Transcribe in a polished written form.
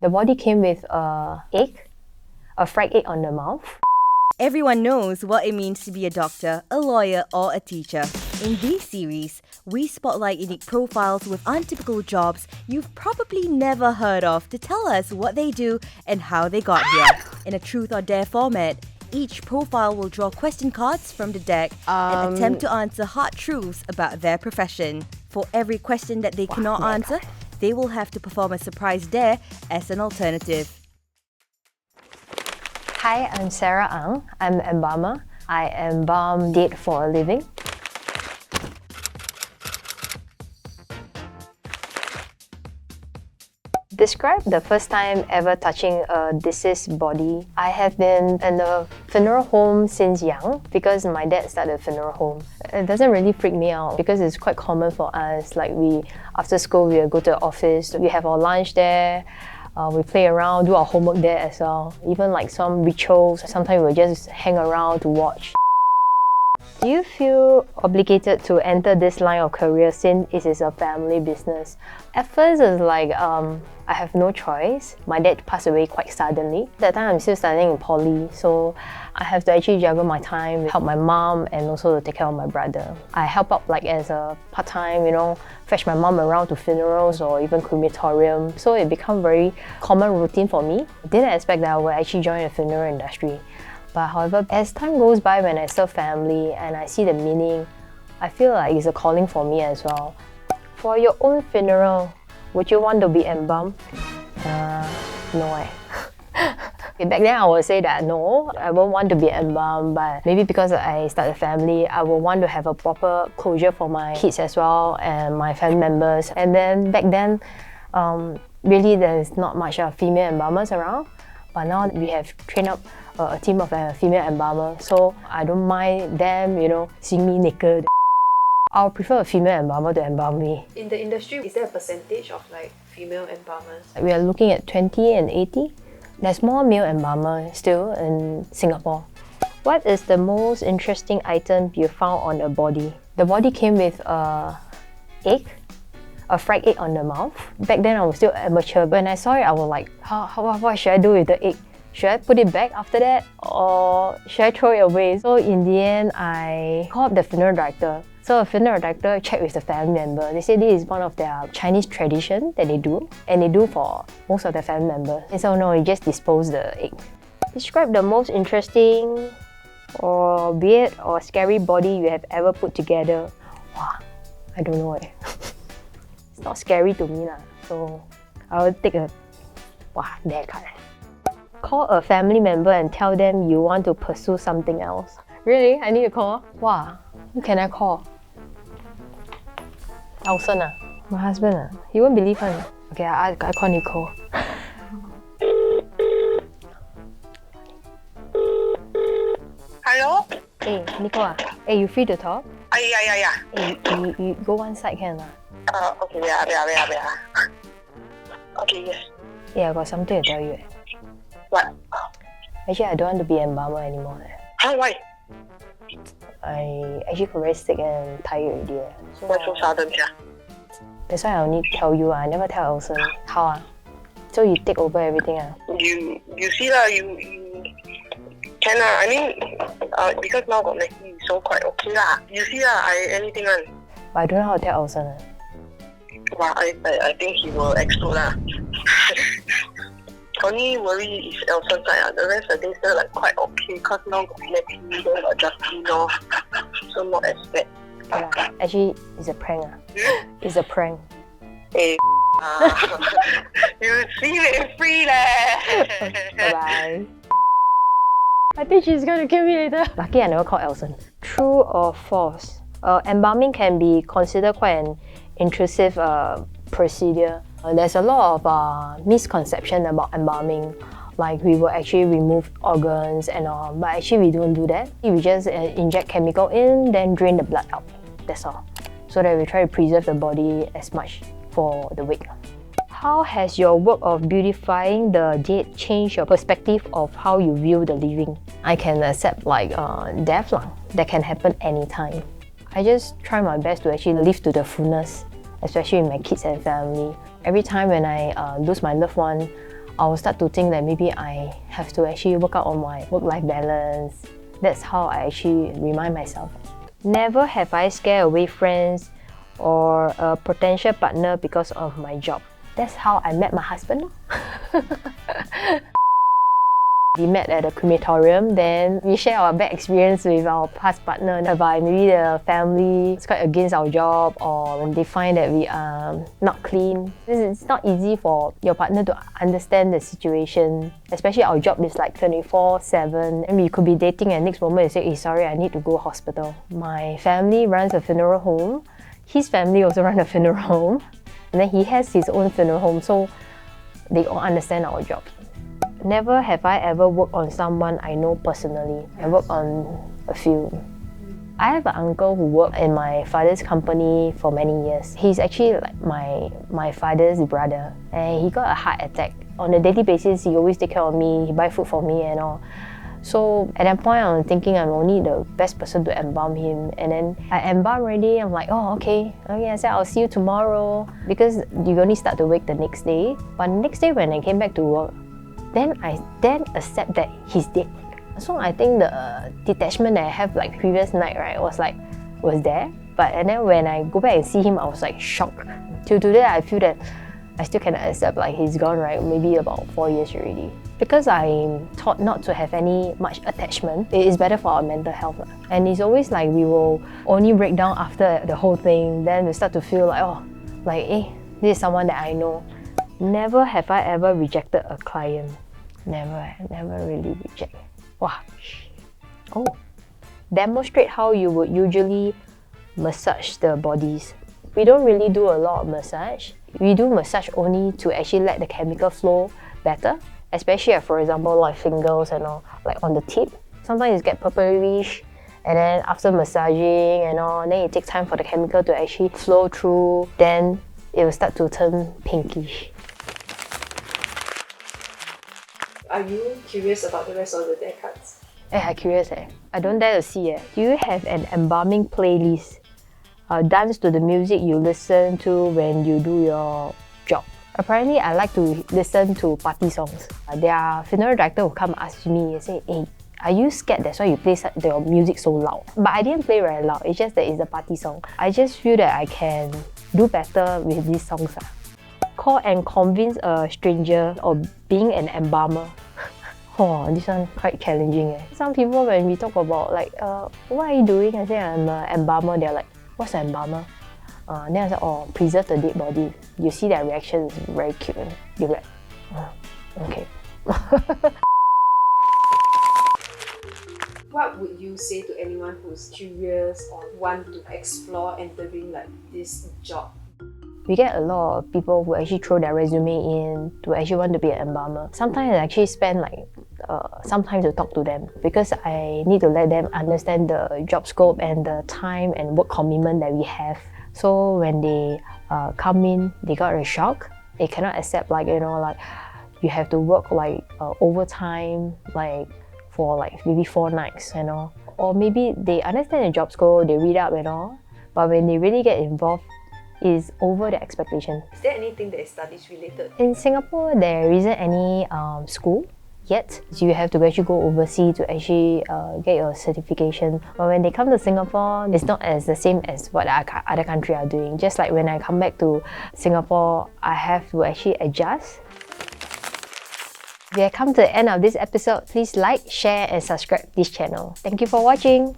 The body came with a egg, a fried egg on the mouth. Everyone knows what it means to be a doctor, a lawyer, or a teacher. In this series, we spotlight unique profiles with untypical jobs you've probably never heard of to tell us what they do and how they got here. In a truth or dare format, each profile will draw question cards from the deck and attempt to answer hard truths about their profession. For every question that they cannot answer, they will have to perform a surprise dare as an alternative. Hi, I'm Sarah Ang. I'm an embalmer. I embalm dead for a living. Describe the first time ever touching a deceased body. I have been in the funeral home since young because my dad started a funeral home. It doesn't really freak me out because it's quite common for us. Like after school, we go to the office, we have our lunch there. We play around, do our homework there as well. Even like some rituals, sometimes we'll just hang around to watch. Do you feel obligated to enter this line of career since it is a family business? At first, it's like I have no choice. My dad passed away quite suddenly. That time, I'm still studying in poly, so I have to actually juggle my time, help my mom, and also to take care of my brother. I help out like as a part-time, fetch my mom around to funerals or even crematorium. So it became very common routine for me. I didn't expect that I would actually join the funeral industry. But however, as time goes by, when I serve family and I see the meaning, I feel like it's a calling for me as well. For your own funeral, would you want to be embalmed? No. Back then I would say that no, I won't want to be embalmed, but maybe because I started a family, I would want to have a proper closure for my kids as well and my family members. And then back then, really there's not much female embalmers around, but now we have trained up a team of female embalmers, so I don't mind them, seeing me naked. I'll prefer a female embalmer to embalm me. In the industry, is there a percentage of like female embalmers? We are looking at 20 and 80. There's more male embalmers still in Singapore. What is the most interesting item you found on a body? The body came with a egg, a fried egg on the mouth. Back then I was still amateur. When I saw it, I was like, what should I do with the egg? Should I put it back after that or should I throw it away? So in the end, I called the funeral director. So the funeral director checked with the family member. They said this is one of their Chinese tradition that they do, and they do for most of their family members. And so no, you just dispose the egg. Describe the most interesting or weird or scary body you have ever put together. Wow, I don't know. It's not scary to me lah. So I will take a dare card. Call a family member and tell them you want to pursue something else. Really? I need to call? Wow, who can I call? Elson my husband He won't believe one. Okay, I call Nicole. Hello? Hey, Nicole Hey, you free to talk? Yeah. Hey, you go one side can Okay, yeah. Okay, yes. Yeah, I got something to tell you. What? Actually, I don't want to be an embalmer anymore. Huh, why? I actually got very sick and tired already. Why so sudden, yeah? That's why I only tell you. I never tell Elson. How So you take over everything You see lah, you can I mean, because now got Mackie, so quite okay lah. You see lah, anything one. But I don't know how to tell Elson Well, I think he will explode lah. Only worry is Elson side. The rest I think still like quite okay, cause now got Mackie, then got Justin so not as bad. Yeah. Actually, it's a prank It's a prank. Hey, you see me free leh. Bye-bye. I think she's gonna kill me later. Lucky I never called Elson. True or false? Embalming can be considered quite an intrusive procedure. There's a lot of misconception about embalming. Like we will actually remove organs and all, but actually we don't do that. We just inject chemical in, then drain the blood out. That's all. So that we try to preserve the body as much for the wake. How has your work of beautifying the dead changed your perspective of how you view the living? I can accept like death that can happen anytime. I just try my best to actually live to the fullness, especially with my kids and family. Every time when I lose my loved one, I will start to think that maybe I have to actually work out on my work-life balance. That's how I actually remind myself. Never have I scared away friends or a potential partner because of my job. That's how I met my husband. We met at a crematorium, then we share our bad experience with our past partner whereby maybe the family is quite against our job or when they find that we are not clean. It's not easy for your partner to understand the situation, especially our job is like 24/7 and we could be dating and next moment they say, hey, sorry, I need to go hospital. My family runs a funeral home, his family also runs a funeral home, and then he has his own funeral home, so they all understand our job. Never have I ever worked on someone I know personally. I worked on a few. I have an uncle who worked in my father's company for many years. He's actually like my father's brother, and he got a heart attack. On a daily basis, he always take care of me, he buy food for me and all. So at that point, I'm thinking I'm only the best person to embalm him. And then I embalm already, I'm like, oh, okay. I said, I'll see you tomorrow. Because you only start to wake the next day. But the next day when I came back to work, then I accept that he's dead. So I think the detachment that I have like previous night, right, was there. And then when I go back and see him, I was like shocked. Till today, I feel that I still cannot accept like he's gone, right? Maybe about 4 years already. Because I'm taught not to have any much attachment, it is better for our mental health. And it's always like we will only break down after the whole thing, then we start to feel like, oh, like, hey, this is someone that I know. Never have I ever rejected a client. Never really reject. Wow. Oh. Demonstrate how you would usually massage the bodies. We don't really do a lot of massage. We do massage only to actually let the chemical flow better, especially for example like fingers and all, like on the tip. Sometimes it gets purplish, and then after massaging and all, then it takes time for the chemical to actually flow through, then it will start to turn pinkish. Are you curious about the rest of the deck cards? I'm curious. I don't dare to see. Do you have an embalming playlist? Dance to the music you listen to when you do your job. Apparently, I like to listen to party songs. Their funeral director will come ask me and say, hey, are you scared that's why you play your music so loud? But I didn't play very loud, it's just that it's a party song. I just feel that I can do better with these songs. Call and convince a stranger of being an embalmer. Oh, this one quite challenging. Some people when we talk about like, what are you doing? I say I'm an embalmer, they're like, what's an embalmer? Then I said, oh, preserve the dead body. You see their reaction is very cute. You're like, oh, okay. What would you say to anyone who's curious or want to explore entering like this job? We get a lot of people who actually throw their resume in to actually want to be an embalmer. Sometimes I actually spend like some time to talk to them because I need to let them understand the job scope and the time and work commitment that we have. So when they come in, they got a shock. They cannot accept like, like you have to work like overtime, like for like maybe 4 nights, Or maybe they understand the job scope, they read up and all, but when they really get involved, is over the expectation. Is there anything that is studies related? In Singapore, there isn't any school yet. So you have to actually go overseas to actually get your certification. But when they come to Singapore, it's not as the same as what other countries are doing. Just like when I come back to Singapore, I have to actually adjust. If you have come to the end of this episode, please like, share and subscribe this channel. Thank you for watching.